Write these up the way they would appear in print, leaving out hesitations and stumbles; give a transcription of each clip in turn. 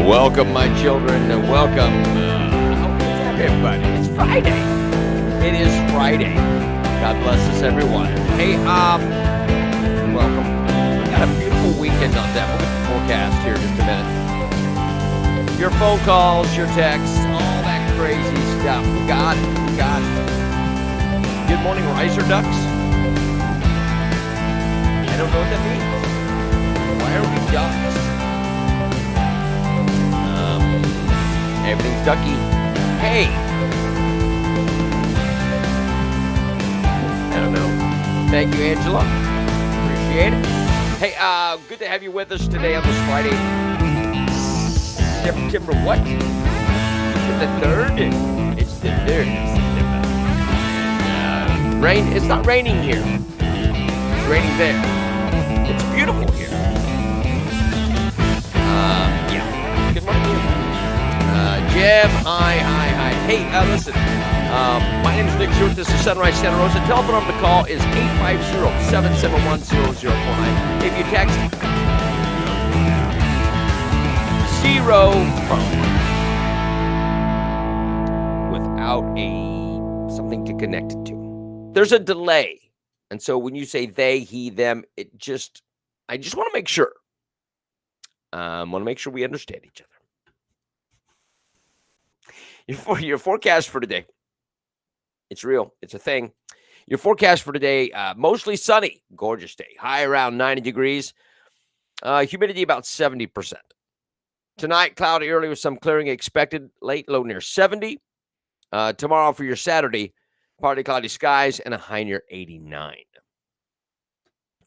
Welcome, my children. Welcome. What's up, everybody? It's Friday. It is Friday. God bless us, everyone. Hey, welcome. We got a beautiful weekend on that. We'll get the forecast here in just a minute. Your phone calls, your texts, all that crazy stuff. We got it. We got it. Good morning, riser ducks. I don't know what that means. Why are we ducks? Everything's ducky. Hey. I don't know. Thank you, Angela. Appreciate it. Hey, good to have you with us today on this Friday. September what? The 3rd? It's the 3rd of September. Rain. It's not raining here. It's raining there. It's beautiful here. Yeah. Good morning. Jim, hi. Hey, listen, my name is Nick Stewart. This is Sunrise Santa Rosa. Telephone number to call is 850-771-0049. If you text 0 without something to connect it to. There's a delay. And so when you say they, he, them, I just want to make sure. Want to make sure we understand each other. Your forecast for today, it's real. It's a thing. Your forecast for today, mostly sunny, gorgeous day. High around 90 degrees. Humidity about 70%. Tonight, cloudy early with some clearing expected. Late, low near 70. Tomorrow for your Saturday, partly cloudy skies and a high near 89.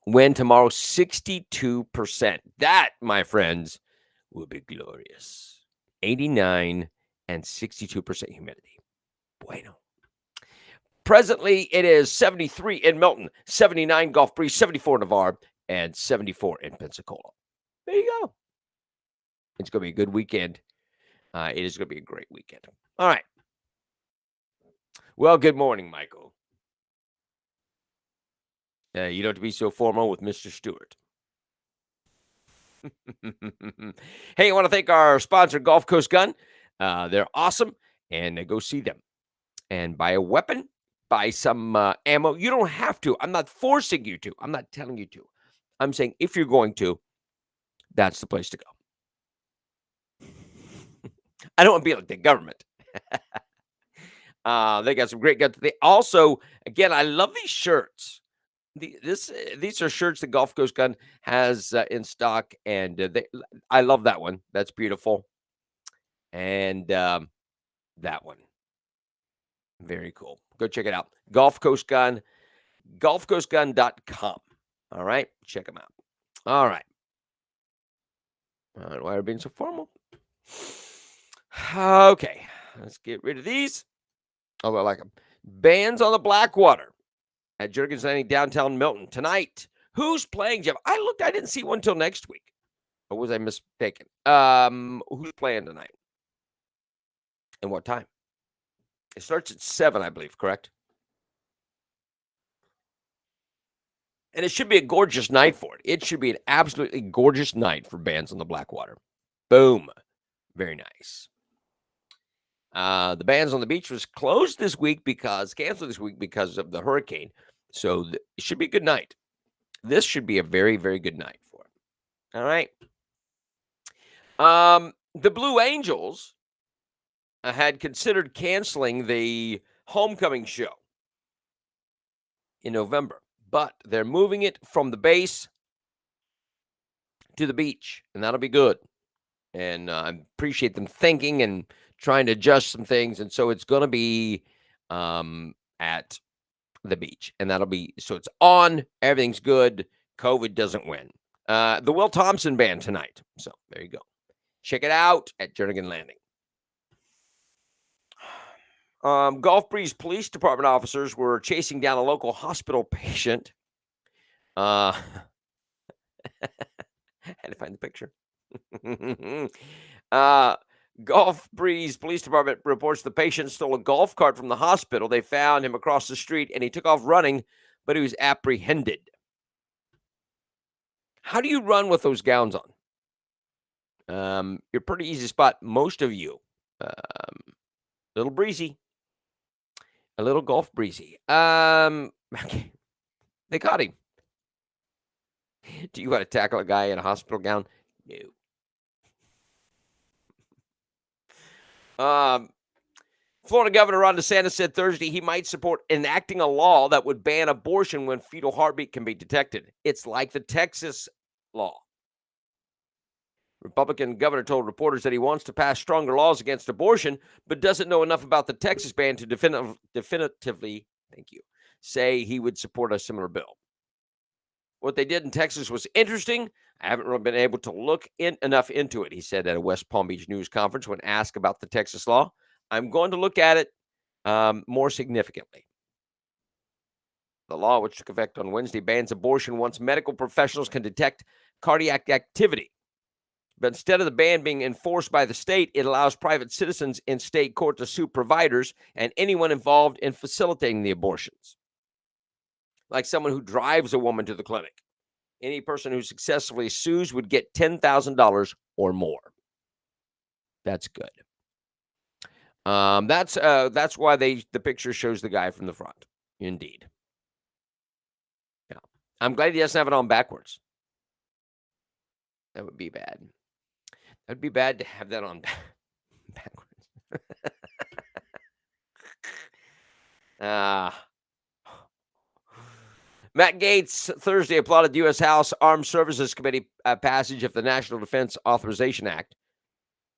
Wind tomorrow, 62%. That, my friends, will be glorious. 89 and 62% humidity. Bueno. Presently, it is 73 in Milton, 79 Gulf Breeze, 74 in Navarre, and 74 in Pensacola. There you go. It's going to be a good weekend. It is going to be a great weekend. All right. Well, good morning, Michael. You don't have to be so formal with Mr. Stewart. Hey, I want to thank our sponsor, Gulf Coast Gun. They're awesome, and go see them. And buy a weapon, buy some ammo. You don't have to. I'm not forcing you to. I'm not telling you to. I'm saying if you're going to, that's the place to go. I don't want to be like the government. They got some great guns. They also, again, I love these shirts. These are shirts that Gulf Coast Gun has in stock, and I love that one. That's beautiful. And that one. Very cool. Go check it out. Gulf Coast Gun, gulfcoastgun.com. All right. Check them out. All right. I don't know why we're being so formal. Okay. Let's get rid of these. Oh, I like them. Bands on the Blackwater at Jurgens Landing, downtown Milton tonight. Who's playing, Jeff? I looked. I didn't see one till next week. Or was I mistaken? Who's playing tonight? And what time? It starts at 7, I believe, correct? And it should be a gorgeous night for it. It should be an absolutely gorgeous night for Bands on the Blackwater. Boom. Very nice. The Bands on the Beach was canceled this week because of the hurricane. So it should be a good night. This should be a very, very good night for it. All right. The Blue Angels had considered canceling the homecoming show in November, but they're moving it from the base to the beach, and that'll be good. And I appreciate them thinking and trying to adjust some things, and so it's going to be at the beach, and that'll be, so it's on, everything's good, COVID doesn't win. The Will Thompson Band tonight, so there you go. Check it out at Jernigan Landing. Gulf Breeze Police Department officers were chasing down a local hospital patient. I had to find the picture. Gulf Breeze Police Department reports the patient stole a golf cart from the hospital. They found him across the street, and he took off running, but he was apprehended. How do you run with those gowns on? You're pretty easy spot, most of you. Little breezy. A little Gulf breezy. Okay. They caught him. Do you want to tackle a guy in a hospital gown? No. Florida Governor Ron DeSantis said Thursday he might support enacting a law that would ban abortion when fetal heartbeat can be detected. It's like the Texas law. Republican governor told reporters that he wants to pass stronger laws against abortion, but doesn't know enough about the Texas ban to definitively, say he would support a similar bill. What they did in Texas was interesting. I haven't really been able to look enough into it, he said at a West Palm Beach news conference when asked about the Texas law. I'm going to look at it more significantly. The law, which took effect on Wednesday, bans abortion once medical professionals can detect cardiac activity. But instead of the ban being enforced by the state, it allows private citizens in state court to sue providers and anyone involved in facilitating the abortions. Like someone who drives a woman to the clinic. Any person who successfully sues would get $10,000 or more. That's good. That's why the picture shows the guy from the front. Indeed. Yeah. I'm glad he doesn't have it on backwards. That would be bad. That'd be bad to have that on backwards. Matt Gaetz Thursday applauded the U.S. House Armed Services Committee passage of the National Defense Authorization Act.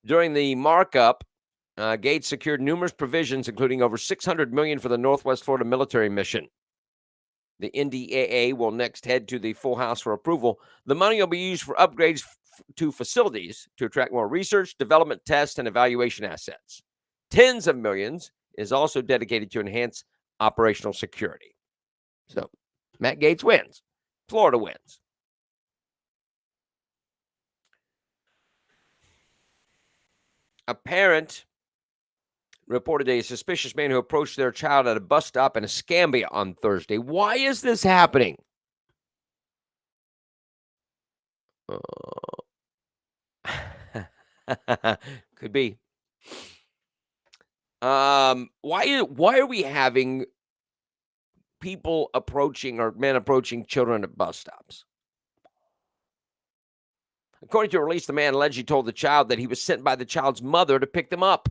During the markup, Gates secured numerous provisions, including over $600 million for the Northwest Florida military mission. The NDAA will next head to the full House for approval. The money will be used for upgrades to facilities to attract more research, development, test, and evaluation assets. Tens of millions is also dedicated to enhance operational security. So, Matt Gaetz wins. Florida wins. A parent reported a suspicious man who approached their child at a bus stop in Escambia on Thursday. Why is this happening? Could be. Why are we having people approaching or men approaching children at bus stops? According to a release, the man allegedly told the child that he was sent by the child's mother to pick them up.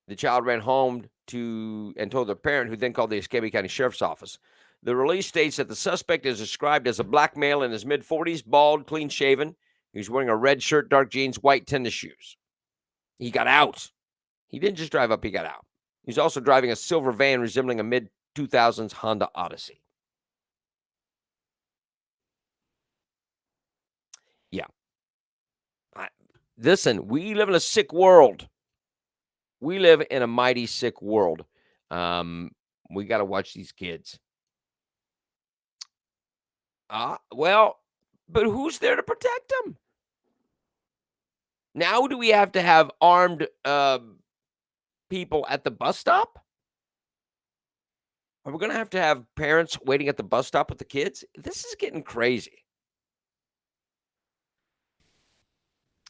The child ran home and told their parent, who then called the Escambia County Sheriff's Office. The release states that the suspect is described as a black male in his mid-40s, bald, clean-shaven. He's wearing a red shirt, dark jeans, white tennis shoes. He got out. He didn't just drive up, he got out. He's also driving a silver van resembling a mid-2000s Honda Odyssey. Yeah. Listen, we live in a sick world. We live in a mighty sick world. We got to watch these kids. Well, but who's there to protect them? Now do we have to have armed people at the bus stop? Are we going to have parents waiting at the bus stop with the kids? This is getting crazy.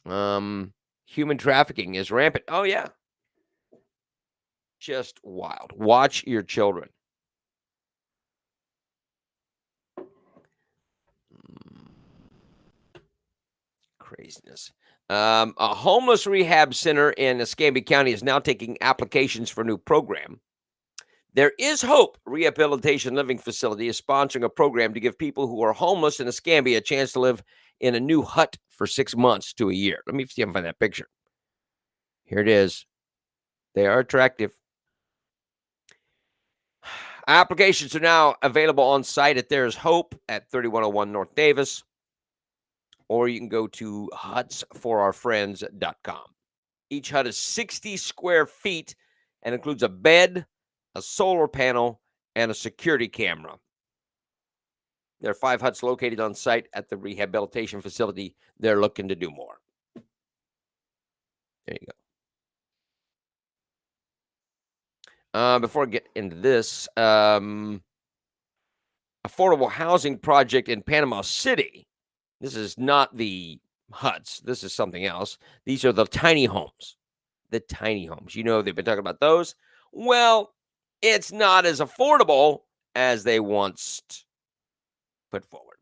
Human trafficking is rampant. Oh, yeah. Just wild. Watch your children. Craziness. A homeless rehab center in Escambia County is now taking applications for a new program. There is Hope Rehabilitation Living Facility is sponsoring a program to give people who are homeless in Escambia a chance to live in a new hut for 6 months to a year. Let me see if I can find that picture. Here it is. They are attractive. Applications are now available on site at There's Hope at 3101 North Davis, or you can go to hutsforourfriends.com. Each hut is 60 square feet and includes a bed, a solar panel, and a security camera. There are 5 huts located on site at the rehabilitation facility. They're looking to do more. There you go. Before I get into this, affordable housing project in Panama City. This is not the huts. This is something else. These are the tiny homes. The tiny homes. They've been talking about those. Well, it's not as affordable as they once put forward.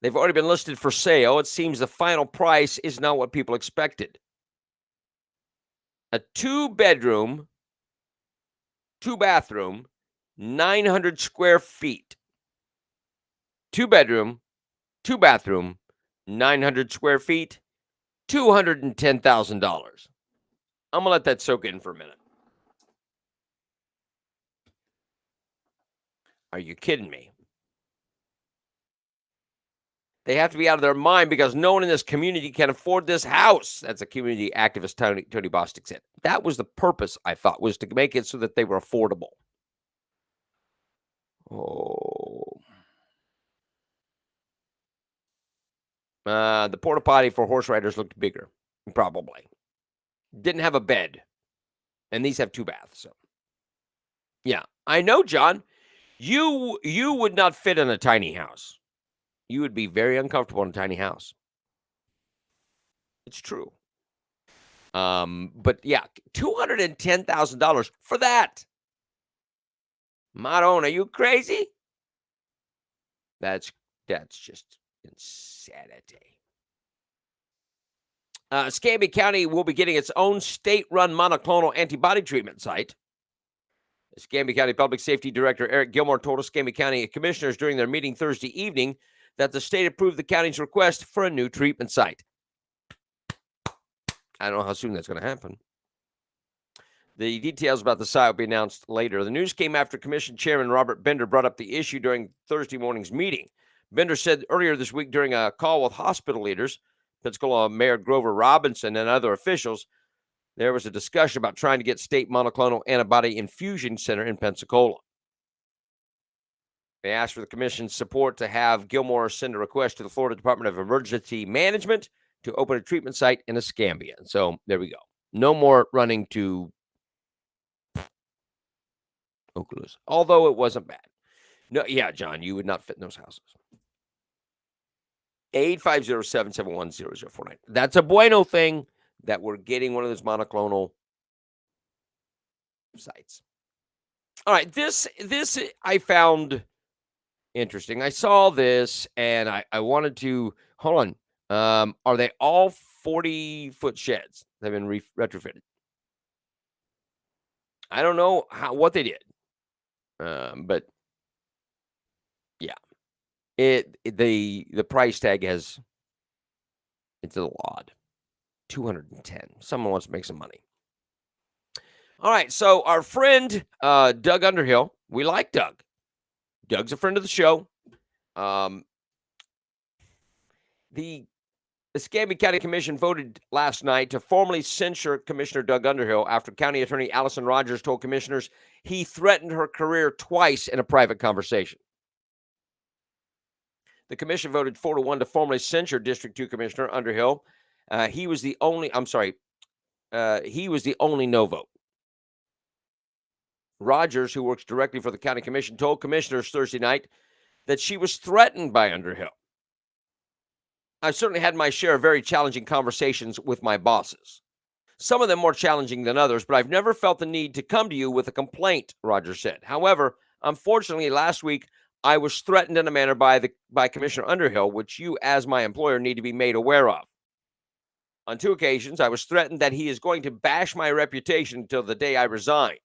They've already been listed for sale. It seems the final price is not what people expected. A 2-bedroom, 2-bathroom, 900 square feet. 2-bedroom, 2-bathroom, 900 square feet, $210,000. I'm going to let that soak in for a minute. Are you kidding me? They have to be out of their mind because no one in this community can afford this house. That's a community activist, Tony Bostic said. That was the purpose, I thought, was to make it so that they were affordable. Oh. The porta potty for horse riders looked bigger, probably. Didn't have a bed. And these have 2 baths. So, yeah, I know, John. You would not fit in a tiny house. You would be very uncomfortable in a tiny house. It's true. But yeah, $210,000 for that. Maron, are you crazy? That's just insanity. Escambia County will be getting its own state-run monoclonal antibody treatment site. Escambia County Public Safety Director Eric Gilmore told Escambia County commissioners during their meeting Thursday evening that the state approved the county's request for a new treatment site. I don't know how soon that's going to happen. The details about the site will be announced later. The news came after Commission Chairman Robert Bender brought up the issue during Thursday morning's meeting. Bender said earlier this week during a call with hospital leaders, Pensacola Mayor Grover Robinson and other officials, there was a discussion about trying to get state monoclonal antibody infusion center in Pensacola. They asked for the commission's support to have Gilmore send a request to the Florida Department of Emergency Management to open a treatment site in Escambia. So there we go. No more running to Oculus, although it wasn't bad. No, yeah, John, you would not fit in those houses. 850-771-0049. That's a bueno thing that we're getting one of those monoclonal sites. All right, this I found interesting. I saw this and I wanted to hold on. Are they all 40-foot sheds that have been retrofitted? I don't know what they did, but yeah, the price tag it's a little odd. 210. Someone wants to make some money. All right, so our friend Doug Underhill, we like Doug. Doug's a friend of the show. The Escambia County Commission voted last night to formally censure Commissioner Doug Underhill after County Attorney Allison Rogers told commissioners he threatened her career twice in a private conversation. The commission voted 4-1 to formally censure District 2 Commissioner Underhill. He was the only no vote. Rogers, who works directly for the county commission, told commissioners Thursday night that she was threatened by Underhill. I've certainly had my share of very challenging conversations with my bosses. Some of them more challenging than others, but I've never felt the need to come to you with a complaint, Rogers said. However, unfortunately, last week, I was threatened in a manner by Commissioner Underhill, which you as my employer need to be made aware of. On 2 occasions, I was threatened that he is going to bash my reputation until the day I resign,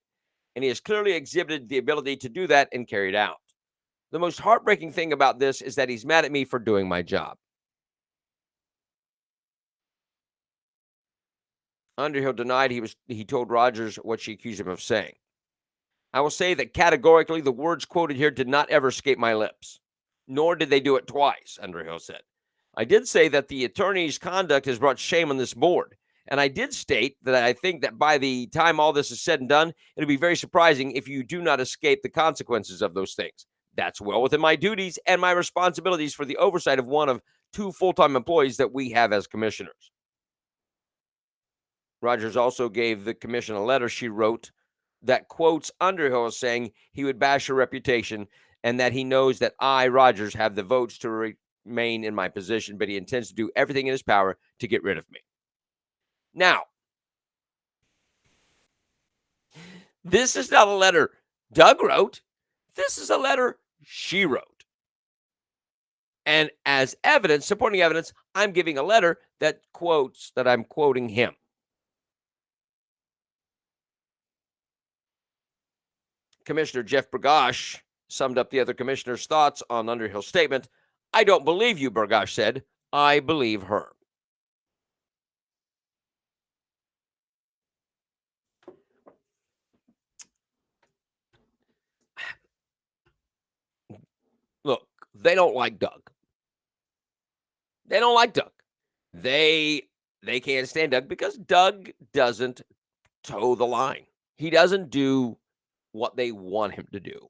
and he has clearly exhibited the ability to do that and carry it out. The most heartbreaking thing about this is that he's mad at me for doing my job. Underhill denied he told Rogers what she accused him of saying. I will say that categorically, the words quoted here did not ever escape my lips, nor did they do it twice, Underhill said. I did say that the attorney's conduct has brought shame on this board, and I did state that I think that by the time all this is said and done, it'll be very surprising if you do not escape the consequences of those things. That's well within my duties and my responsibilities for the oversight of one of 2 full-time employees that we have as commissioners. Rogers also gave the commission a letter she wrote that quotes Underhill as saying he would bash her reputation and that he knows that I, Rogers, have the votes to remain in my position, but he intends to do everything in his power to get rid of me. Now, this is not a letter Doug wrote. This is a letter she wrote. And as evidence, supporting evidence, I'm giving a letter that quotes that I'm quoting him. Commissioner Jeff Burgash summed up the other commissioner's thoughts on Underhill's statement. I don't believe you, Burgash said. I believe her. Look, they don't like Doug. They don't like Doug. They can't stand Doug because Doug doesn't toe the line. He doesn't do what they want him to do.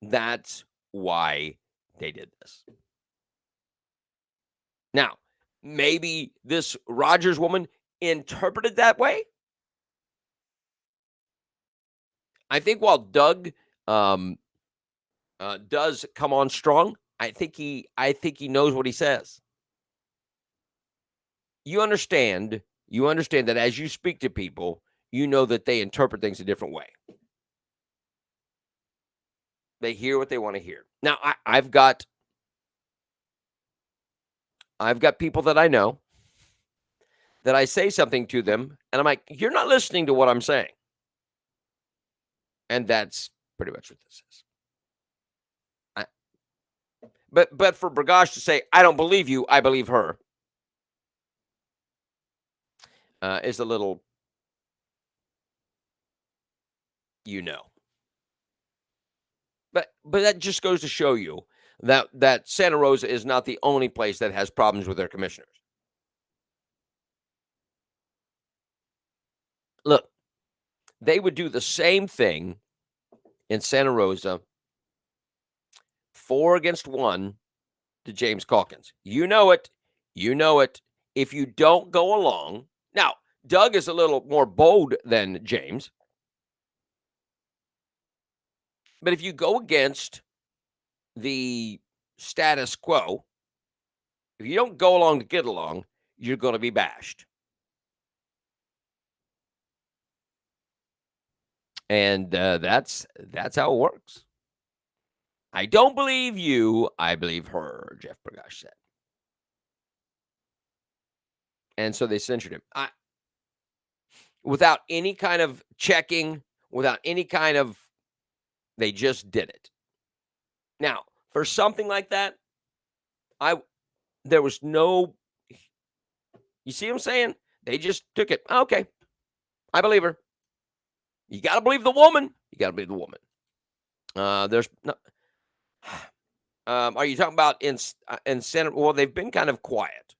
That's why they did this. Now, maybe this Rogers woman interpreted that way. I think while Doug does come on strong, I think he knows what he says. You understand that as you speak to people, you know that they interpret things a different way. They hear what they want to hear. Now, I've got people that I know that I say something to them, and I'm like, you're not listening to what I'm saying. And that's pretty much what this is. But for Burgash to say, I don't believe you, I believe her, is a little, But that just goes to show you that Santa Rosa is not the only place that has problems with their commissioners. Look, they would do the same thing in Santa Rosa, 4-1 to James Calkins. You know it. If you don't go along, now Doug is a little more bold than James, but if you go against the status quo, if you don't go along to get along, you're going to be bashed. And that's how it works. I don't believe you, I believe her, Jeff Burgash said. And so they censured him. Without any kind of checking, without any kind of, they just did it. Now, for something like that, there was no, you see what I'm saying? They just took it. Okay, I believe her. You got to believe the woman. There's no, are you talking about in Senate? Well, they've been kind of quiet.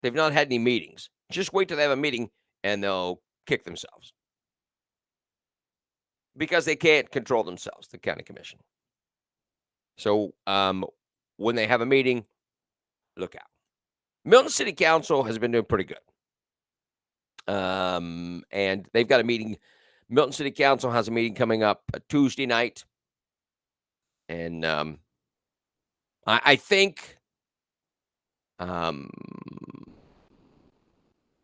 They've not had any meetings. Just wait till they have a meeting and they'll kick themselves because they can't control themselves, the county commission. So when they have a meeting, look out. Milton City Council has been doing pretty good. And they've got a meeting. Milton City Council has a meeting coming up Tuesday night. And I think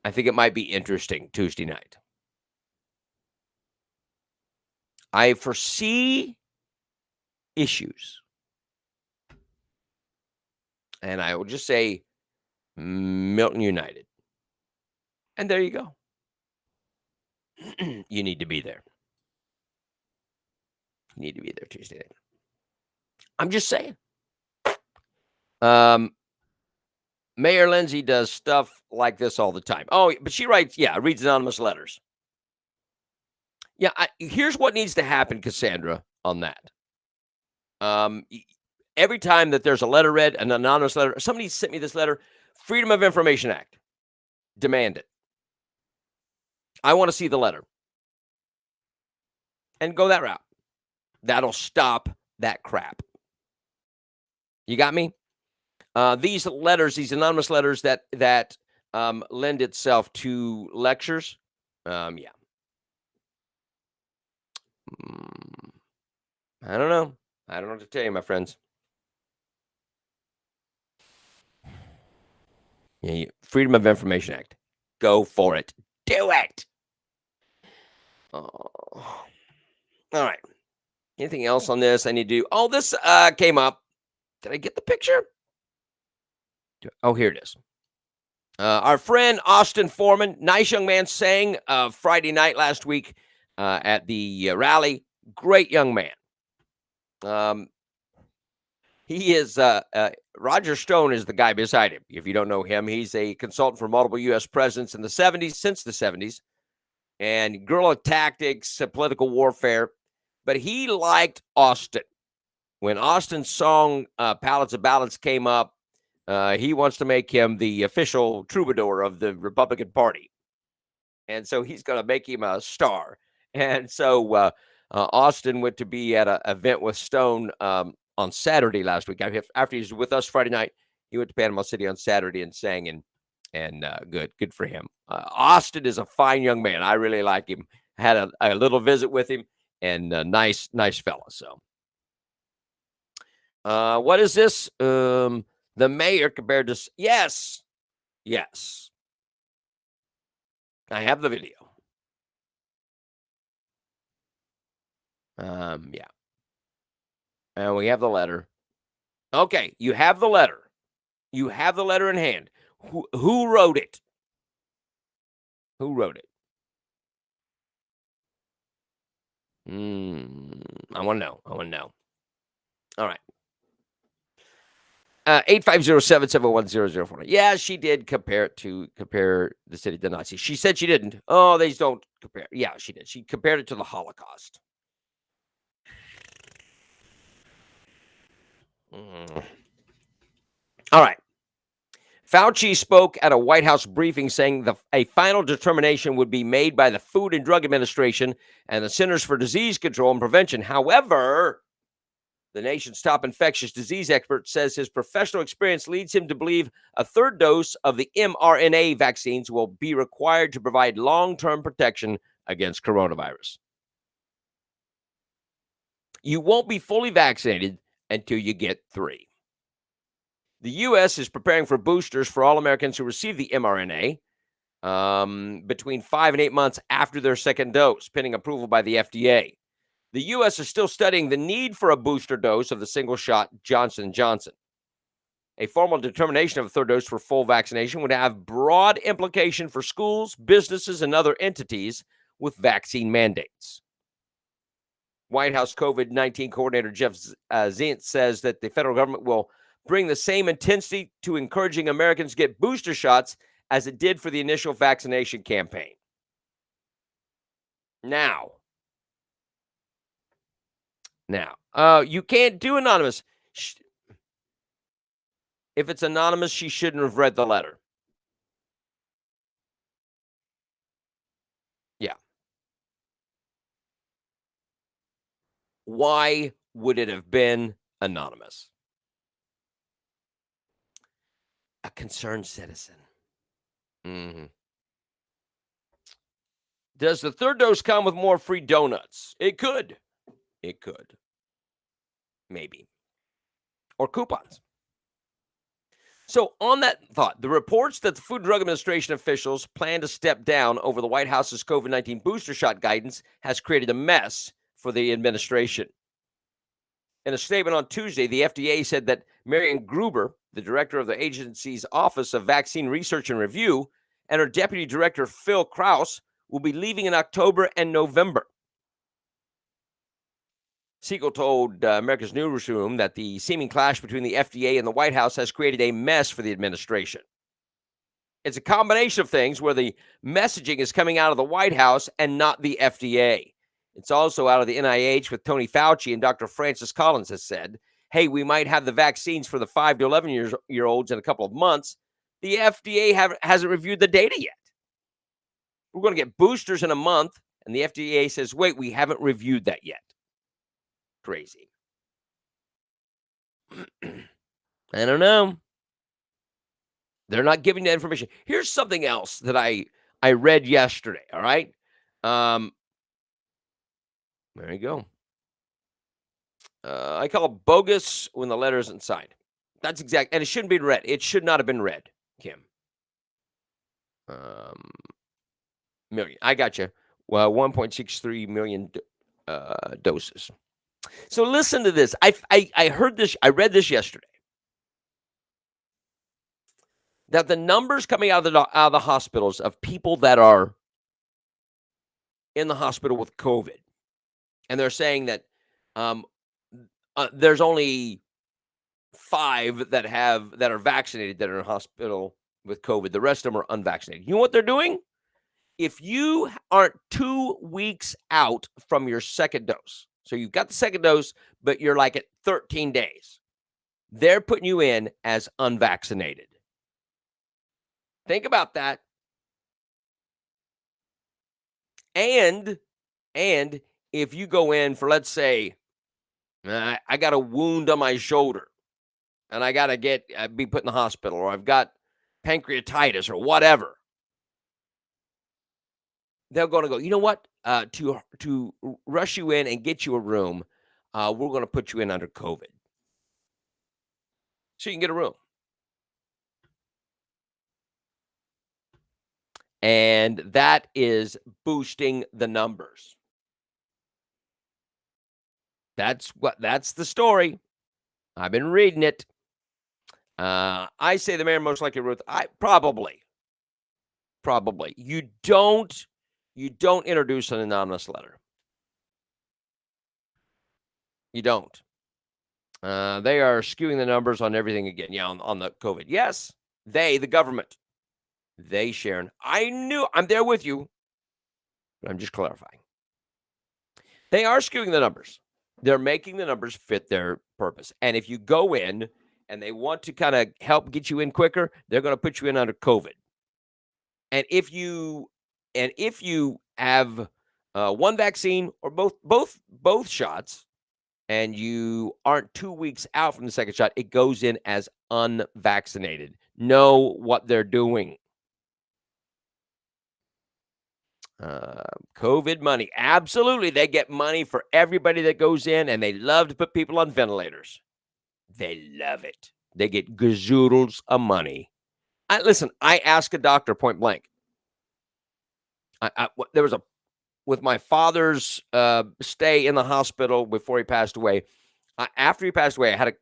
it might be interesting Tuesday night. I foresee issues. And I will just say Milton United. And there you go. You need to be there. You need to be there Tuesday night. I'm just saying. Mayor Lindsay does stuff like this all the time. Oh, but she writes, reads anonymous letters. Yeah, here's what needs to happen, Cassandra, on that. Every time that there's a letter read, an anonymous letter, somebody sent me this letter, Freedom of Information Act. Demand it. I want to see the letter. And go that route. That'll stop that crap. You got me? These letters, these anonymous letters that lend itself to lectures, I don't know. I don't know what to tell you, my friends. Yeah, Freedom of Information Act. Go for it. Do it. Oh. All right. Anything else on this I need to do? Oh, this came up. Did I get the picture? Oh, here it is. Our friend Austin Foreman, nice young man, sang Friday night last week at the rally. Great young man. Um, he is Roger Stone is the guy beside him. If you don't know him, he's a consultant for multiple U.S. presidents in the 70s, since the 70s, and guerrilla tactics, political warfare. But he liked Austin. When Austin's song Pallets of Ballads came up, he wants to make him the official troubadour of the Republican Party. And so he's going to make him a star. And so Austin went to be at an event with Stone on Saturday last week. After he was with us Friday night, he went to Panama City on Saturday and sang, and good for him. Austin is a fine young man. I really like him. Had a little visit with him, and nice fella. So, what is this? The mayor compared to yes. I have the video. Yeah. And we have the letter. Okay, you have the letter. You have the letter in hand. Who wrote it? Who wrote it? I want to know. All right. 850-771-0049. Yeah, she did compare the city to Nazis. She said she didn't. Oh, they don't compare. Yeah, she did. She compared it to the Holocaust. All right. Fauci spoke at a White House briefing saying a final determination would be made by the Food and Drug Administration and the Centers for Disease Control and Prevention. However, the nation's top infectious disease expert says his professional experience leads him to believe a third dose of the mRNA vaccines will be required to provide long-term protection against coronavirus. You won't be fully vaccinated until you get 3. The U.S. is preparing for boosters for all Americans who receive the mRNA between 5 and 8 months after their second dose, pending approval by the FDA. The U.S. is still studying the need for a booster dose of the single-shot Johnson & Johnson. A formal determination of a third dose for full vaccination would have broad implication for schools, businesses, and other entities with vaccine mandates. White House COVID-19 coordinator Jeff Zients says that the federal government will bring the same intensity to encouraging Americans to get booster shots as it did for the initial vaccination campaign. Now, you can't do anonymous. If it's anonymous, she shouldn't have read the letter. Yeah. Why would it have been anonymous? A concerned citizen. Mm-hmm. Does the third dose come with more free donuts? It could. Maybe. Or coupons. So on that thought, the reports that the Food and Drug Administration officials plan to step down over the White House's COVID-19 booster shot guidance has created a mess for the administration. In a statement on Tuesday, the FDA said that Marian Gruber, the director of the agency's Office of Vaccine Research and Review, and her deputy director, Phil Krause, will be leaving in October and November. Siegel told America's Newsroom that the seeming clash between the FDA and the White House has created a mess for the administration. It's a combination of things where the messaging is coming out of the White House and not the FDA. It's also out of the NIH with Tony Fauci, and Dr. Francis Collins has said, hey, we might have the vaccines for the 5 to 11-year-olds in a couple of months. The FDA hasn't reviewed the data yet. We're going to get boosters in a month, and the FDA says, wait, we haven't reviewed that yet. Crazy. I don't know. They're not giving that information. Here's something else that I read yesterday, all right? There you go. I call it bogus when the letter isn't signed. That's exact, and it shouldn't be read. It should not have been read, Kim. Um, million. I got you. Well, 1.63 million doses. So listen to this. I heard this. I read this yesterday. That the numbers coming out of the hospitals of people that are in the hospital with COVID, and they're saying that um, there's only 5 that are vaccinated that are in hospital with COVID. The rest of them are unvaccinated. You know what they're doing? If you aren't 2 weeks out from your second dose, so you've got the second dose, but you're like at 13 days, they're putting you in as unvaccinated. Think about that. And if you go in for, let's say, I got a wound on my shoulder and I got to be put in the hospital, or I've got pancreatitis or whatever, they're going to go, you know what? To rush you in and get you a room, we're going to put you in under COVID, so you can get a room. And that is boosting the numbers. That's the story. I've been reading it. I say the mayor most likely wrote. Probably. You don't introduce an anonymous letter. You don't. They are skewing the numbers on everything again. Yeah, on the COVID. Yes, the government. They, Sharon. I'm there with you, but I'm just clarifying. They are skewing the numbers. They're making the numbers fit their purpose. And if you go in and they want to kind of help get you in quicker, they're going to put you in under COVID. And if you have one vaccine or both shots, and you aren't 2 weeks out from the second shot, it goes in as unvaccinated. Know what they're doing. COVID money. Absolutely. They get money for everybody that goes in, and they love to put people on ventilators. They love it. They get gazoodles of money. Listen, I asked a doctor point blank. There was with my father's stay in the hospital before he passed away. After he passed away, I had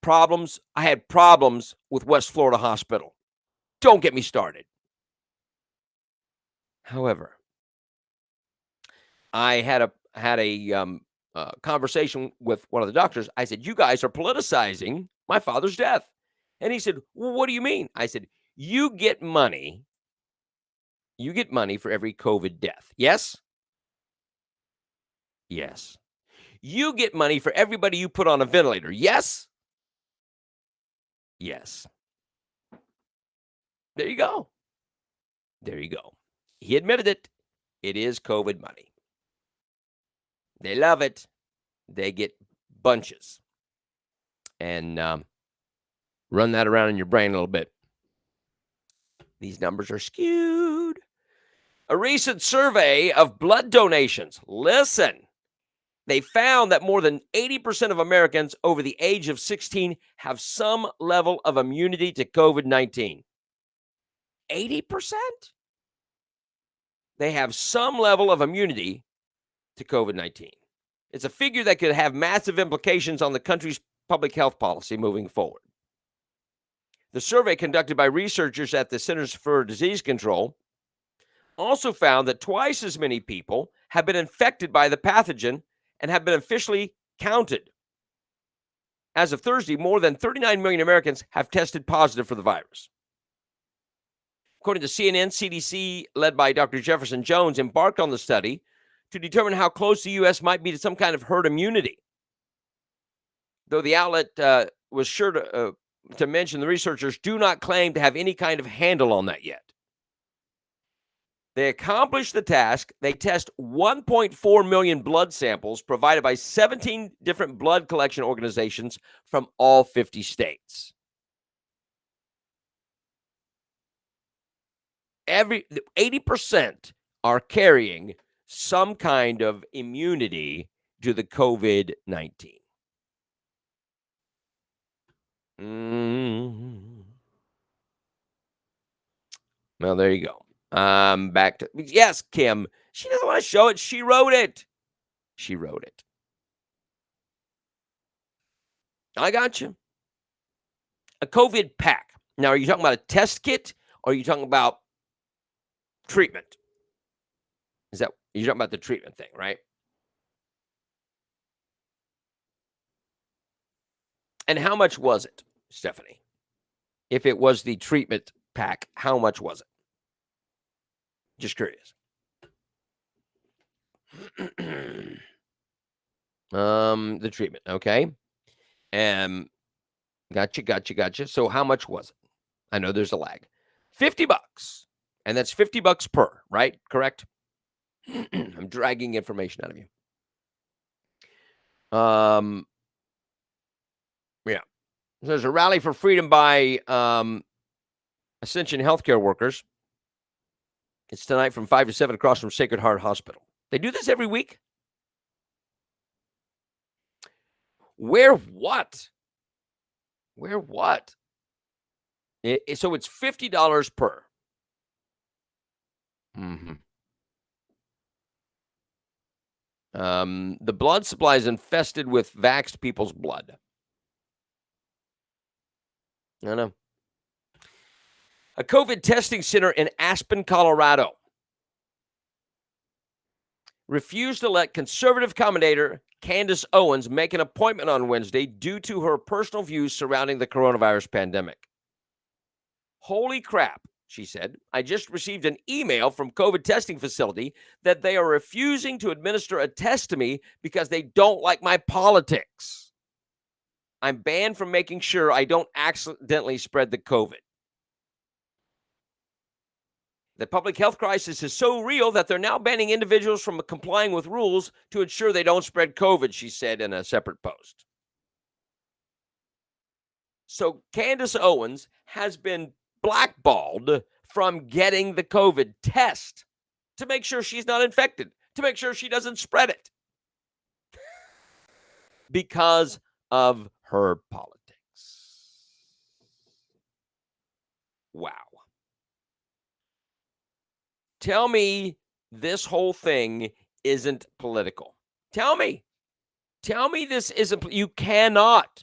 problems. I had problems with West Florida Hospital. Don't get me started. However, I had a conversation with one of the doctors. I said, "You guys are politicizing my father's death," and he said, "Well, what do you mean?" I said, "You get money. You get money for every COVID death. Yes, yes. You get money for everybody you put on a ventilator. Yes, yes. There you go. There you go." He admitted it. It is COVID money. They love it. They get bunches. And run that around in your brain a little bit. These numbers are skewed. A recent survey of blood donations. Listen, they found that more than 80% of Americans over the age of 16 have some level of immunity to COVID-19. 80%? They have some level of immunity to COVID-19. It's a figure that could have massive implications on the country's public health policy moving forward. The survey conducted by researchers at the Centers for Disease Control also found that twice as many people have been infected by the pathogen and have been officially counted. As of Thursday, more than 39 million Americans have tested positive for the virus. According to CNN, CDC, led by Dr. Jefferson Jones, embarked on the study to determine how close the U.S. might be to some kind of herd immunity. Though the outlet was sure to mention, the researchers do not claim to have any kind of handle on that yet. They accomplished the task. They test 1.4 million blood samples provided by 17 different blood collection organizations from all 50 states. 80% are carrying some kind of immunity to the COVID-19. Mm. Well, there you go. Back to yes, Kim. She doesn't want to show it. She wrote it. She wrote it. I got you. A COVID pack. Now, are you talking about a test kit or are you talking about treatment? Is that you're talking about the treatment thing, right? And how much was it, Stephanie? If it was the treatment pack, how much was it? Just curious. The treatment, okay. Gotcha. So how much was it? I know there's a lag. $50. And that's $50 per, right? Correct? I'm dragging information out of you. Yeah. There's a rally for freedom by Ascension healthcare workers. It's tonight from 5 to 7 across from Sacred Heart Hospital. They do this every week? Where what? Where what? So it's $50 per. Mm-hmm. The blood supply is infested with vaxxed people's blood. I know. A COVID testing center in Aspen, Colorado refused to let conservative commentator Candace Owens make an appointment on Wednesday due to her personal views surrounding the coronavirus pandemic. Holy crap, she said. I just received an email from COVID testing facility that they are refusing to administer a test to me because they don't like my politics. I'm banned from making sure I don't accidentally spread the COVID. The public health crisis is so real that they're now banning individuals from complying with rules to ensure they don't spread COVID, she said in a separate post. So Candace Owens has been blackballed from getting the COVID test to make sure she's not infected, to make sure she doesn't spread it because of her politics. Wow. Tell me this whole thing isn't political. Tell me this isn't. You cannot.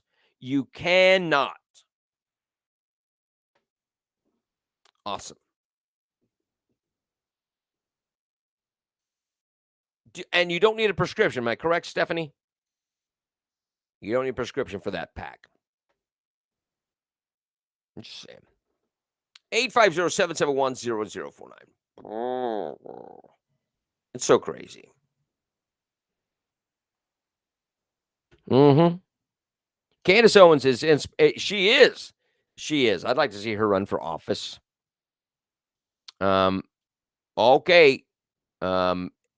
Awesome. And you don't need a prescription. Am I correct, Stephanie? You don't need a prescription for that pack. I'm just saying. 850-771-0049. It's so crazy. Mm-hmm. Candace Owens she is. I'd like to see her run for office. Okay.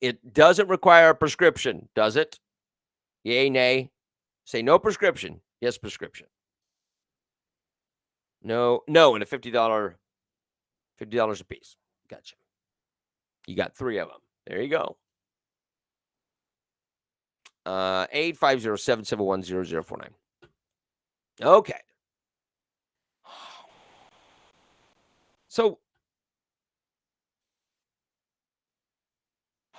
It doesn't require a prescription, does it? Yay, nay. Say no prescription. Yes, prescription. No, and a $50 a piece. Gotcha. You got 3 of them. There you go. 850-771-0049. Okay. So,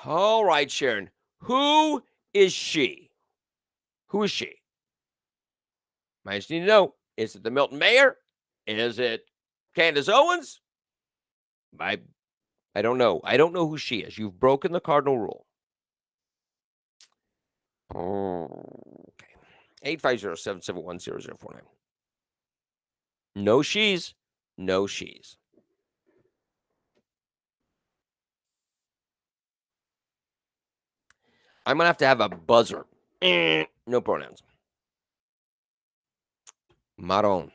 all right, Sharon. Who is she? Who is she? I just need to know. Is it the Milton mayor? Is it Candace Owens? I don't know. I don't know who she is. You've broken the cardinal rule. Okay. 850-771-0049. No she's. No she's. I'm going to have a buzzer. No pronouns. Maron.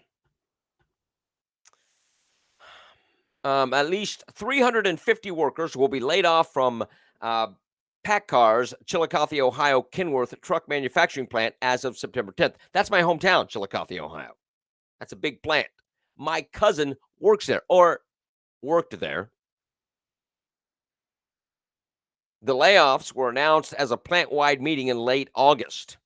At least 350 workers will be laid off from PACCAR's Chillicothe, Ohio, Kenworth truck manufacturing plant as of September 10th. That's my hometown, Chillicothe, Ohio. That's a big plant. My cousin works there or worked there. The layoffs were announced as a plant-wide meeting in late August.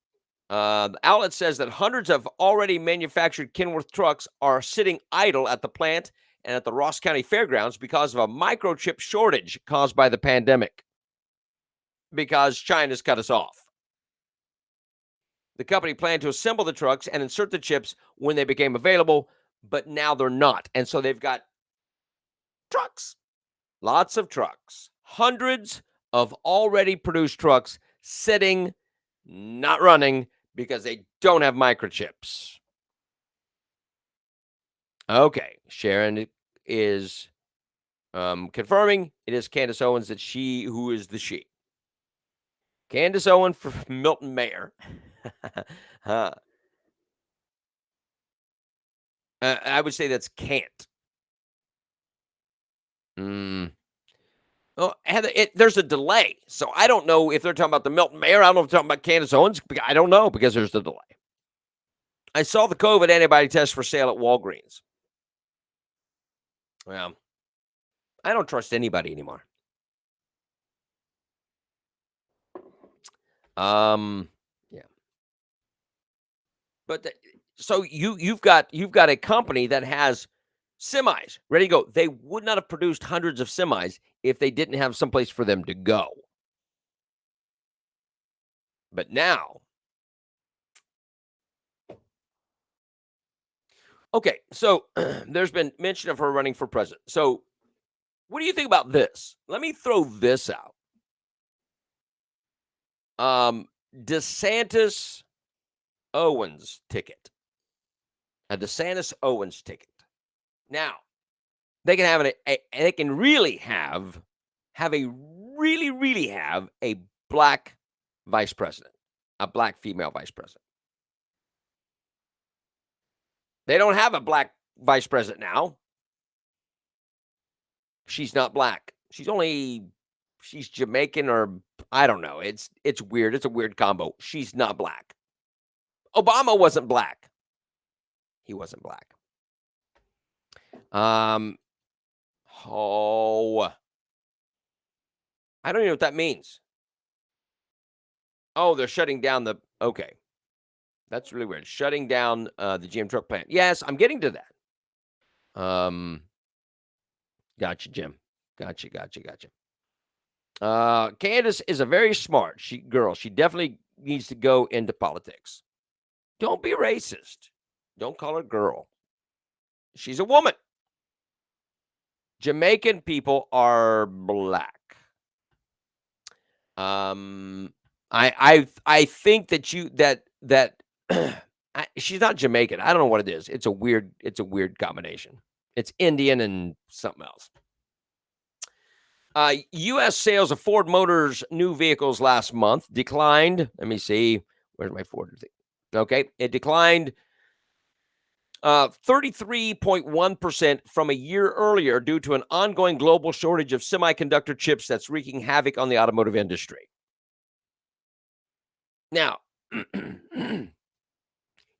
The outlet says that hundreds of already manufactured Kenworth trucks are sitting idle at the plant and at the Ross County Fairgrounds because of a microchip shortage caused by the pandemic, because China's cut us off. The company planned to assemble the trucks and insert the chips when they became available, but now they're not. And so they've got trucks, lots of trucks, hundreds of already produced trucks sitting, not running because they don't have microchips. Okay, Sharon is confirming it is Candace Owens who is the she. Candace Owens for Milton Mayor. I would say that's can't. Mm. Oh, Heather, there's a delay, so I don't know if they're talking about the Milton Mayor. I don't know if they're talking about Candace Owens. I don't know because there's the delay. I saw the COVID antibody test for sale at Walgreens. Well, I don't trust anybody anymore. Yeah. But so you've got a company that has semis ready to go. They would not have produced hundreds of semis if they didn't have someplace for them to go. But now, okay, so there's been mention of her running for president. So what do you think about this? Let me throw this out. DeSantis Owens ticket. A DeSantis Owens ticket. Now, they can have they can really have a black vice president, a black female vice president. They don't have a black vice president now. She's not black. She's Jamaican, or I don't know. It's weird. It's a weird combo. She's not black. Obama wasn't black. He wasn't black. Oh, I don't even know what that means. Oh, they're shutting down okay. That's really weird. Shutting down the GM truck plant. Yes, I'm getting to that. Gotcha, Jim. Gotcha. Candace is a very smart girl. She definitely needs to go into politics. Don't be racist. Don't call her girl. She's a woman. Jamaican people are black. I think that she's not Jamaican. I don't know what it is. It's a weird combination. It's Indian and something else. U.S. sales of Ford Motors new vehicles last month declined. Let me see. Where's my Ford thing? Okay, it declined 33.1% from a year earlier due to an ongoing global shortage of semiconductor chips that's wreaking havoc on the automotive industry. Now,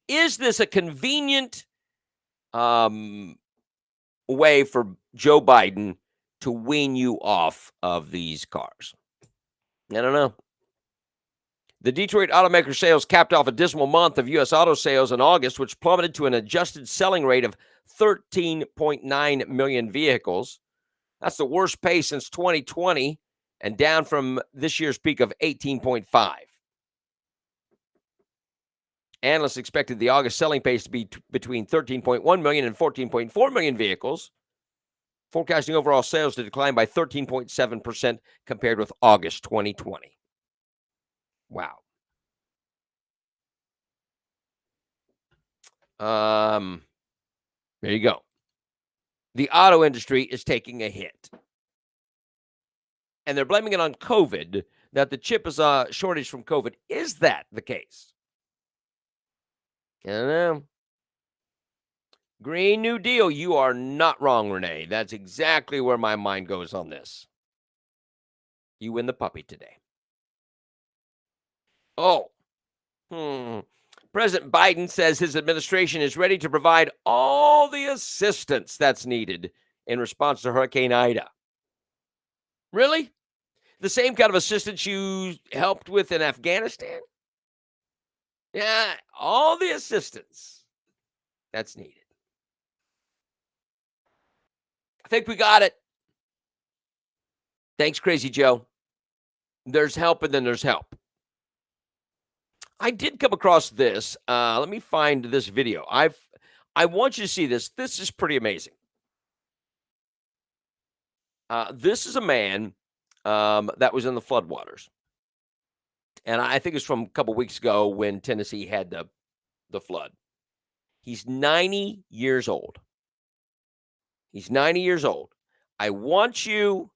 is this a convenient way for Joe Biden to wean you off of these cars? I don't know. The Detroit automaker sales capped off a dismal month of U.S. auto sales in August, which plummeted to an adjusted selling rate of 13.9 million vehicles. That's the worst pace since 2020 and down from this year's peak of 18.5. Analysts expected the August selling pace to be between 13.1 million and 14.4 million vehicles, forecasting overall sales to decline by 13.7% compared with August 2020. Wow. There you go. The auto industry is taking a hit. And they're blaming it on COVID, that the chip is a shortage from COVID. Is that the case? I don't know. Green New Deal. You are not wrong, Renee. That's exactly where my mind goes on this. You win the puppy today. Oh. President Biden says his administration is ready to provide all the assistance that's needed in response to Hurricane Ida. Really? The same kind of assistance you helped with in Afghanistan? Yeah, all the assistance that's needed. I think we got it. Thanks, Crazy Joe. There's help and then there's help. I did come across this. Let me find this video. I want you to see this. This is pretty amazing. This is a man that was in the floodwaters, and I think it's from a couple weeks ago when Tennessee had the flood. He's 90 years old. He's 90 years old. I want you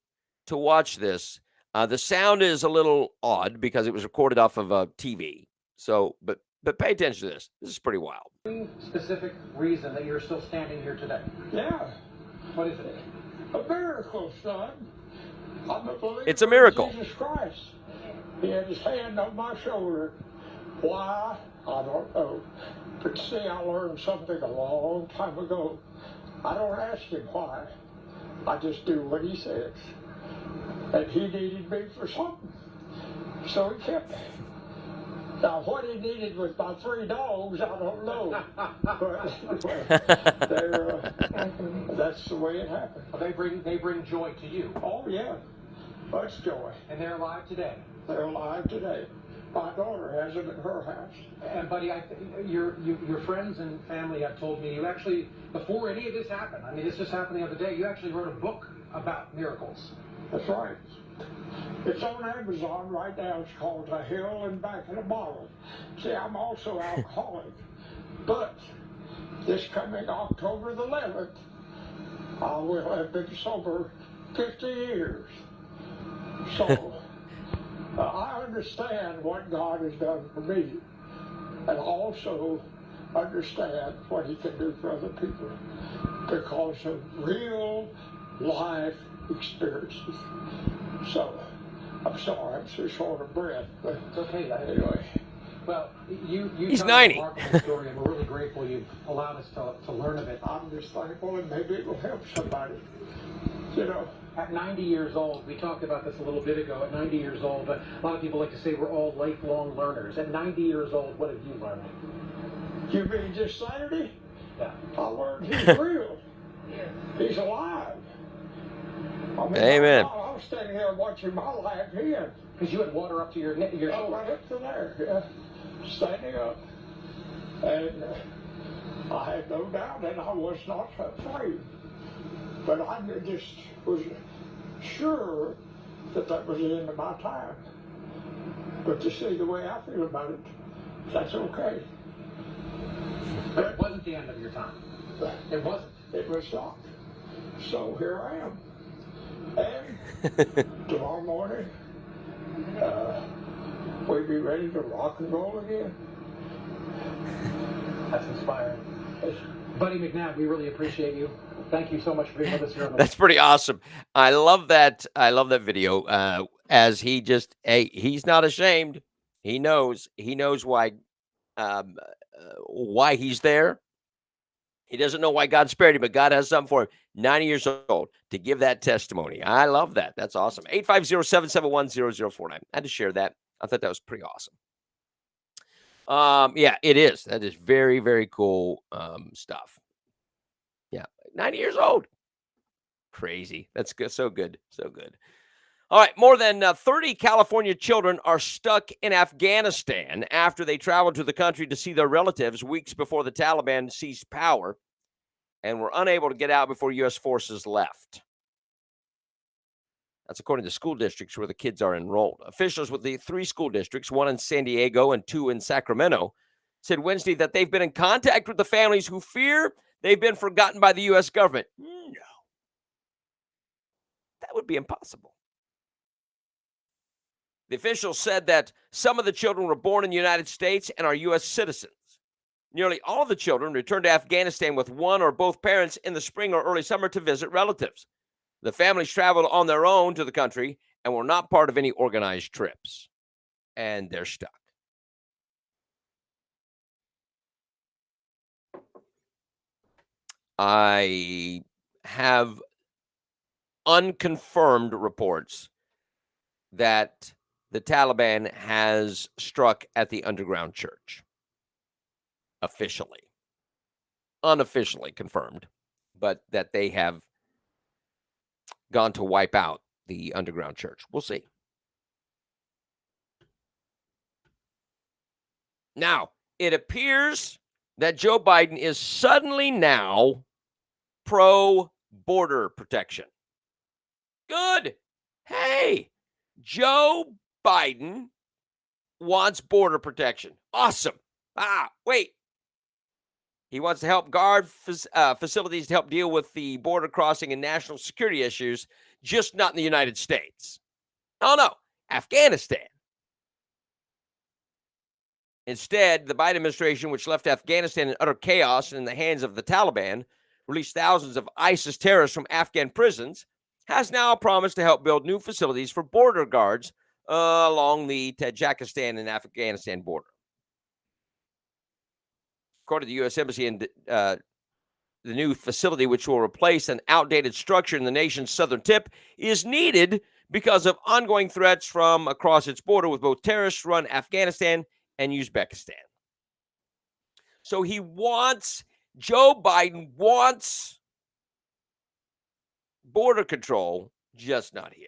to watch this. The sound is a little odd because it was recorded off of a TV. So, but pay attention to this. This is pretty wild. Specific reason that you're still standing here today? Yeah, What is it? a miracle, son. I'm a believer It's a miracle. in Jesus Christ. He had his hand on my shoulder. Why? I don't know. But see, I learned something a long time ago. I don't ask him why. I just do what he says. And he needed me for something. So he kept me. Now, what he needed was my 3 dogs, I don't know. But that's the way it happened. Well, they bring joy to you, Oh, yeah. Much joy. and they're alive today. They're alive today. My daughter has them at her house. And buddy, your friends and family have told me you actually, before any of this happened, I mean, this just happened the other day, you actually wrote a book about miracles. That's right. It's on Amazon right now. It's called A Hill and Back in a Bottle. See, I'm also alcoholic. But this coming October the 11th, I will have been sober 50 years. So, I understand what God has done for me, and also understand what He can do for other people because of real life experiences. So, I'm sorry, I'm so short of breath, but It's okay. anyway. Well, you He's tell 90. a remarkable story, and we're really grateful you allowed us to learn of it. I'm just thankful, and maybe it will help somebody. You know, At 90 years old, we talked about this a little bit ago, at 90 years old, but a lot of people like to say we're all lifelong learners. At 90 years old, what have you learned? you mean just Saturday? Yeah. I learned He's real. He's alive. I mean, Amen. I was standing there watching my life end. Because you had water up to your I shoulder. went up to there, yeah, standing up. And I had no doubt that I was not afraid. But I just was sure that that was the end of my time. But to see the way I feel about it, that's okay. But it wasn't the end of your time. It wasn't. It was not. So here I am. And tomorrow morning, we'll be ready to rock and roll again. That's inspiring. Buddy McNabb, we really appreciate you. Thank you so much for being with us here on the That's pretty awesome. I love that. I love that video. As he just, hey, he's not ashamed. He knows. He knows why he's there. He doesn't know why God spared him, but God has something for him. 90 years old to give that testimony. I love that. That's awesome. 850-771-0049. I had to share that. I thought that was pretty awesome. Yeah, it is. That is very, very cool stuff. Yeah, 90 years old. Crazy. That's good. So good. So good. All right. More than 30 California children are stuck in Afghanistan after they traveled to the country to see their relatives weeks before the Taliban seized power and were unable to get out before U.S. forces left. That's according to school districts where the kids are enrolled. Officials with the 3 school districts, one in San Diego and 2 in Sacramento, said Wednesday that they've been in contact with the families who fear they've been forgotten by the U.S. government. No. That would be impossible. The officials said that some of the children were born in the United States and are U.S. citizens. Nearly all of the children returned to Afghanistan with one or both parents in the spring or early summer to visit relatives. The families traveled on their own to the country and were not part of any organized trips. And they're stuck. I have unconfirmed reports that the Taliban has struck at the underground church. officially. Unofficially confirmed, but that they have gone to wipe out the underground church. We'll see. Now, it appears that Joe Biden is suddenly now pro-border protection. Good. Hey, Joe Biden wants border protection. Awesome. Wait. He wants to help guard facilities to help deal with the border crossing and national security issues, just not in the United States. Oh, no. Afghanistan. Instead, the Biden administration, which left Afghanistan in utter chaos in the hands of the Taliban, released thousands of ISIS terrorists from Afghan prisons, has now promised to help build new facilities for border guards along the Tajikistan and Afghanistan border. According to the U.S. Embassy, in the new facility, which will replace an outdated structure in the nation's southern tip, is needed because of ongoing threats from across its border with both terrorist-run Afghanistan and Uzbekistan. So Joe Biden wants border control, just not here.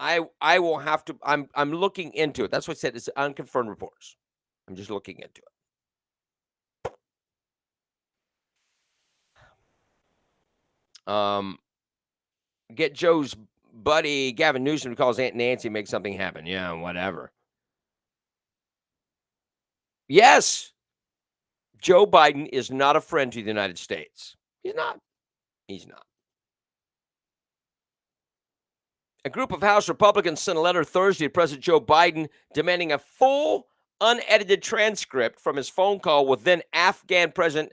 I will have to, I'm looking into it. That's what I said. It's unconfirmed reports. I'm just looking into it. Get Joe's buddy Gavin Newsom to call his Aunt Nancy and make something happen. Yeah, whatever. Yes, Joe Biden is not a friend to the United States. He's not. He's not. A group of House Republicans sent a letter Thursday to President Joe Biden demanding a full, unedited transcript from his phone call with then Afghan President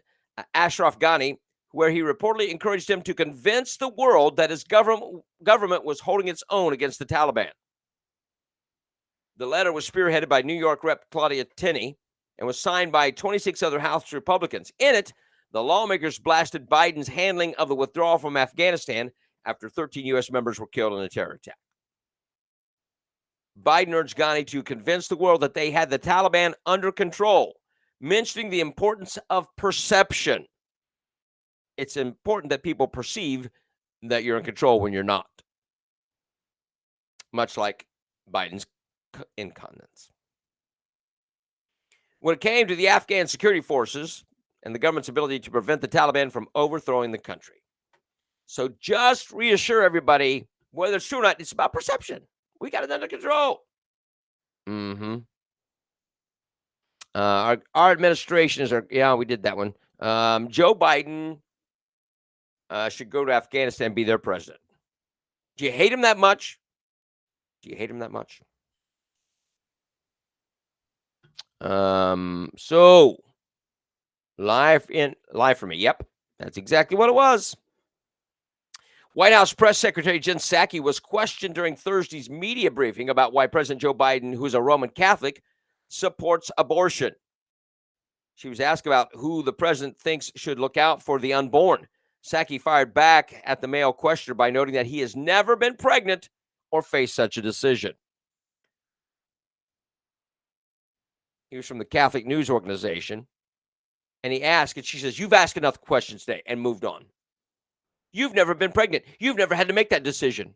Ashraf Ghani, where he reportedly encouraged him to convince the world that his government was holding its own against the Taliban. The letter was spearheaded by New York Rep. Claudia Tenney and was signed by 26 other House Republicans. In it, the lawmakers blasted Biden's handling of the withdrawal from Afghanistan after 13 U.S. members were killed in a terror attack. Biden urged Ghani to convince the world that they had the Taliban under control, mentioning the importance of perception. It's important that people perceive that you're in control when you're not. Much like Biden's incontinence. When it came to the Afghan security forces and the government's ability to prevent the Taliban from overthrowing the country. So just reassure everybody, whether it's true or not, it's about perception. We got it under control. Our administration is, we did that one. Joe Biden should go to Afghanistan and be their president. Do you hate him that much? Do you hate him that much? So live for me. Yep, that's exactly what it was. White House Press Secretary Jen Psaki was questioned during Thursday's media briefing about why President Joe Biden, who's a Roman Catholic, supports abortion. She was asked about who the president thinks should look out for the unborn. Psaki fired back at the male questioner by noting that he has never been pregnant or faced such a decision. He was from the Catholic News Organization, and he asked, and she says, "You've asked enough questions today," and moved on. You've never been pregnant. You've never had to make that decision.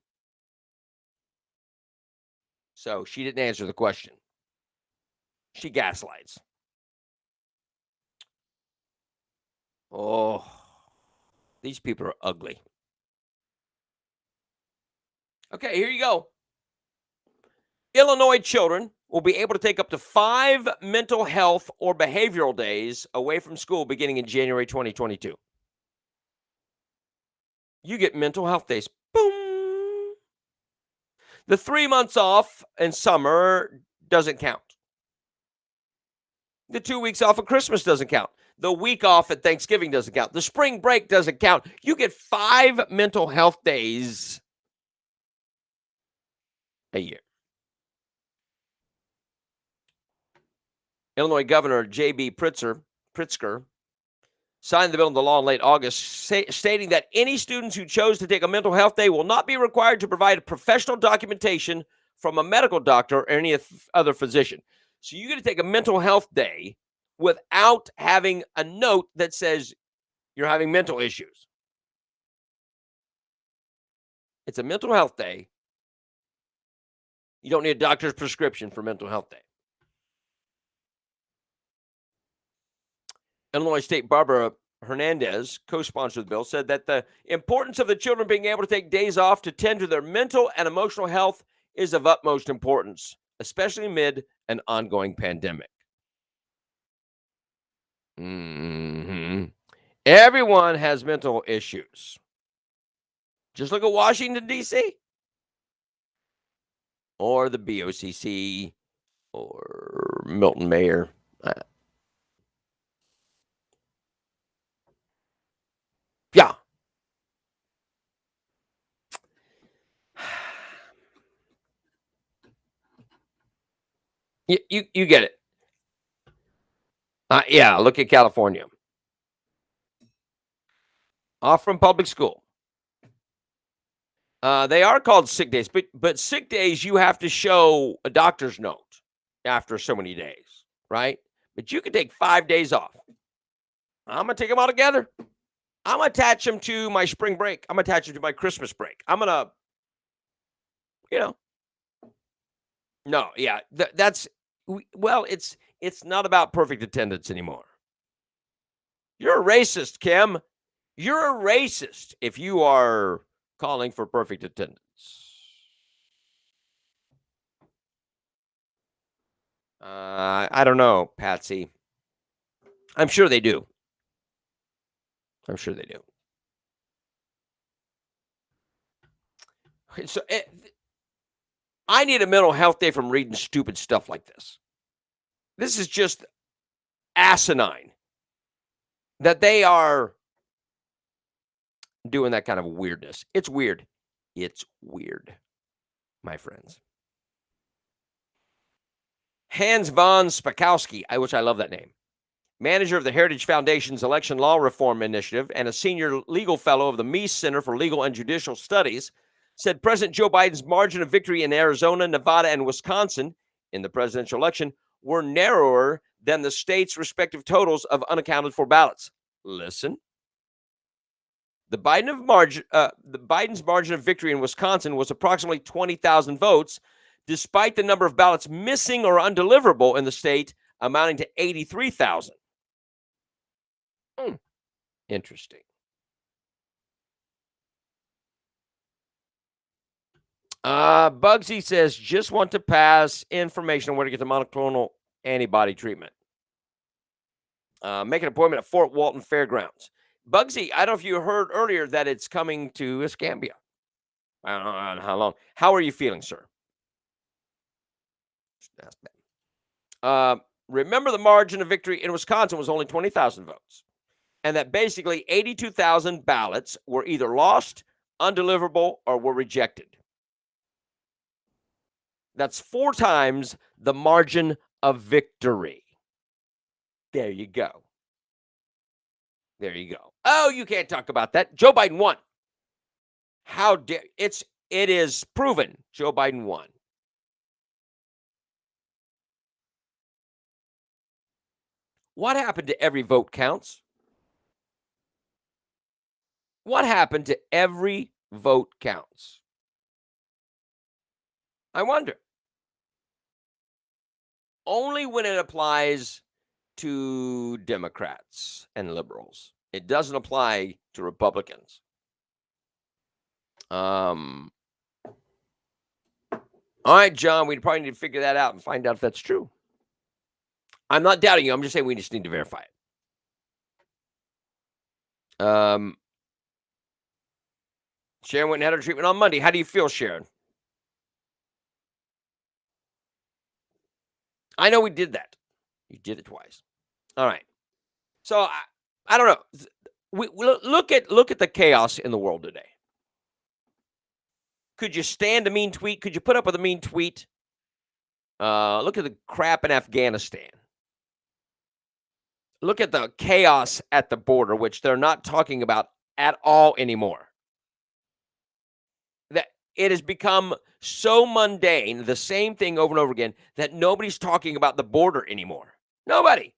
So she didn't answer the question. She gaslights. Oh, these people are ugly. Okay, here you go. Illinois children will be able to take up to 5 mental health or behavioral days away from school beginning in January 2022. You get mental health days. Boom. The 3 months off in summer doesn't count. The 2 weeks off of Christmas doesn't count. The week off at Thanksgiving doesn't count. The spring break doesn't count. You get 5 mental health days a year. Illinois Governor J.B. Pritzker signed the bill into law in late August, stating that any students who chose to take a mental health day will not be required to provide professional documentation from a medical doctor or any other physician. So you're going to take a mental health day without having a note that says you're having mental issues. It's a mental health day. You don't need a doctor's prescription for mental health day. Illinois State Barbara Hernandez, co-sponsor of the bill, said that the importance of the children being able to take days off to tend to their mental and emotional health is of utmost importance, especially amid an ongoing pandemic. Everyone has mental issues. Just look at Washington, D.C. or the BOCC or Milton Mayor. Yeah. You get it. Yeah, look at California. Off from public school. They are called sick days, but sick days you have to show a doctor's note after so many days, right? But you can take 5 days off. I'm going to take them all together. I'm going to attach them to my spring break. I'm going to attach them to my Christmas break. I'm going to, no, yeah, it's not about perfect attendance anymore. You're a racist, Kim. You're a racist if you are calling for perfect attendance. I don't know, Patsy. I'm sure they do. So I need a mental health day from reading stupid stuff like this. This is just asinine that they are doing that kind of weirdness. It's weird. It's weird, my friends. Hans von Spakowski, which I love that name, manager of the Heritage Foundation's Election Law Reform Initiative and a senior legal fellow of the Meese Center for Legal and Judicial Studies, said President Joe Biden's margin of victory in Arizona, Nevada, and Wisconsin in the presidential election were narrower than the states' respective totals of unaccounted for ballots. Listen. Biden's margin of victory in Wisconsin was approximately 20,000 votes, despite the number of ballots missing or undeliverable in the state amounting to 83,000. Interesting. Bugsy says, just want to pass information on where to get the monoclonal antibody treatment. Make an appointment at Fort Walton Fairgrounds. Bugsy, I don't know if you heard earlier that it's coming to Escambia. I don't know how long. How are you feeling, sir? Remember, the margin of victory in Wisconsin was only 20,000 votes, and that basically 82,000 ballots were either lost, undeliverable, or were rejected. That's 4 times the margin of victory. There you go. Oh, you can't talk about that. Joe Biden won. How dare it is proven Joe Biden won. What happened to every vote counts? What happened to every vote counts? I wonder. Only when it applies to Democrats and liberals. It doesn't apply to Republicans. All right, John, we probably need to figure that out and find out if that's true. I'm not doubting you. I'm just saying we just need to verify it. Sharon went and had her treatment on Monday. How do you feel, Sharon? I know we did that. You did it twice. All right. So I don't know. We look at the chaos in the world today. Could you stand a mean tweet? Could you put up with a mean tweet? Look at the crap in Afghanistan. Look at the chaos at the border, which they're not talking about at all anymore. it has become so mundane, the same thing over and over again, that nobody's talking about the border anymore. Nobody.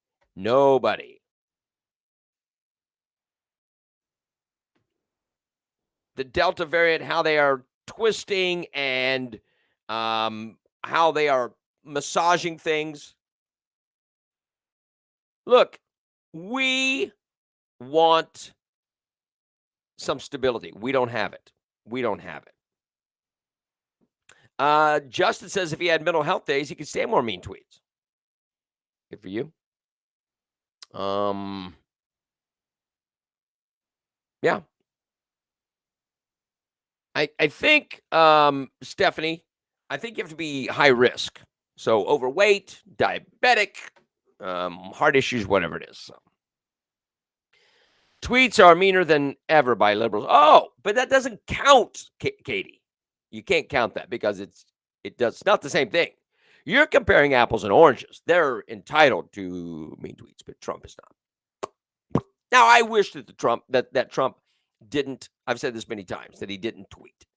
The Delta variant, how they are twisting and how they are massaging things. Look, we want some stability. We don't have it. Justin says if he had mental health days, he could say more mean tweets. Good for you. Yeah. I think, Stephanie, I think you have to be high risk. So overweight, diabetic, heart issues, whatever it is. So. Tweets are meaner than ever by liberals. Oh, but that doesn't count, Katie. You can't count that because it's not the same thing. You're comparing apples and oranges. They're entitled to mean tweets, but Trump is not. Now, I wish that Trump didn't. I've said this many times that he didn't tweet.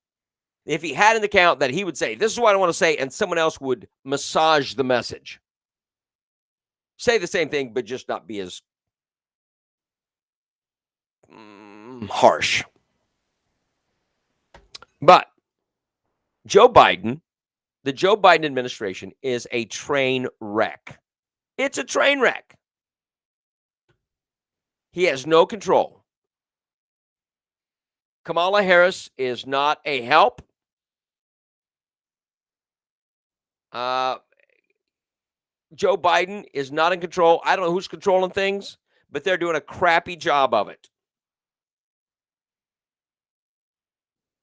If he had an account that he would say, "This is what I want to say," and someone else would massage the message, say the same thing, but just not be as harsh. But Joe Biden, the Joe Biden administration is a train wreck. It's a train wreck. He has no control. Kamala Harris is not a help. Joe Biden is not in control. I don't know who's controlling things, but they're doing a crappy job of it.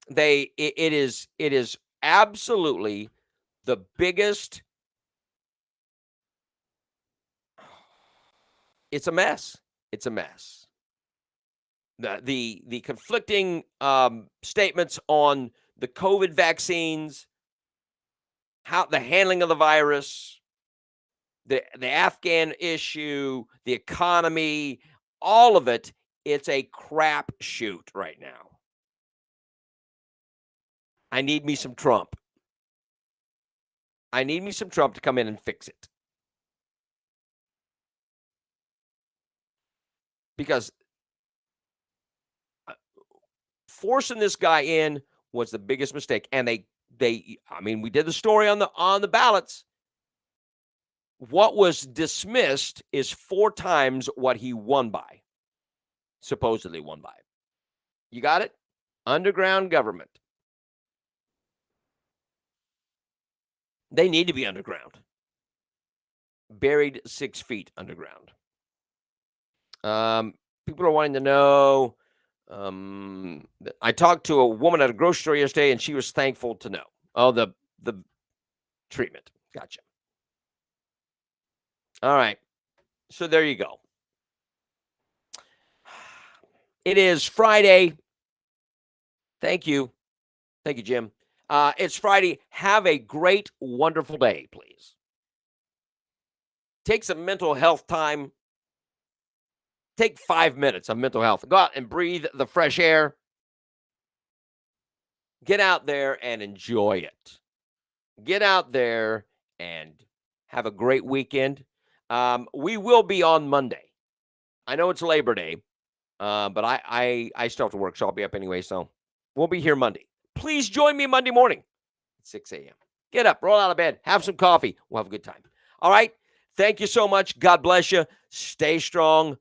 It is absolutely the biggest. It's a mess. It's a mess. The conflicting statements on the COVID vaccines, how the handling of the virus, the Afghan issue, the economy, all of it. It's a crap shoot right now. I need me some Trump. I need me some Trump to come in and fix it. Because forcing this guy in was the biggest mistake. And we did the story on the ballots. What was dismissed is 4 times what he won by. Supposedly won by. You got it? Underground government. They need to be underground. Buried 6 feet underground. People are wanting to know. I talked to a woman at a grocery store yesterday, and she was thankful to know. Oh, the treatment. Gotcha. All right. So there you go. It is Friday. Thank you. Thank you, Jim. It's Friday. Have a great, wonderful day, please. Take some mental health time. Take 5 minutes of mental health. Go out and breathe the fresh air. Get out there and enjoy it. Get out there and have a great weekend. We will be on Monday. I know it's Labor Day, but I still have to work, so I'll be up anyway. So we'll be here Monday. Please join me Monday morning at 6 a.m. Get up, roll out of bed, have some coffee. We'll have a good time. All right. Thank you so much. God bless you. Stay strong.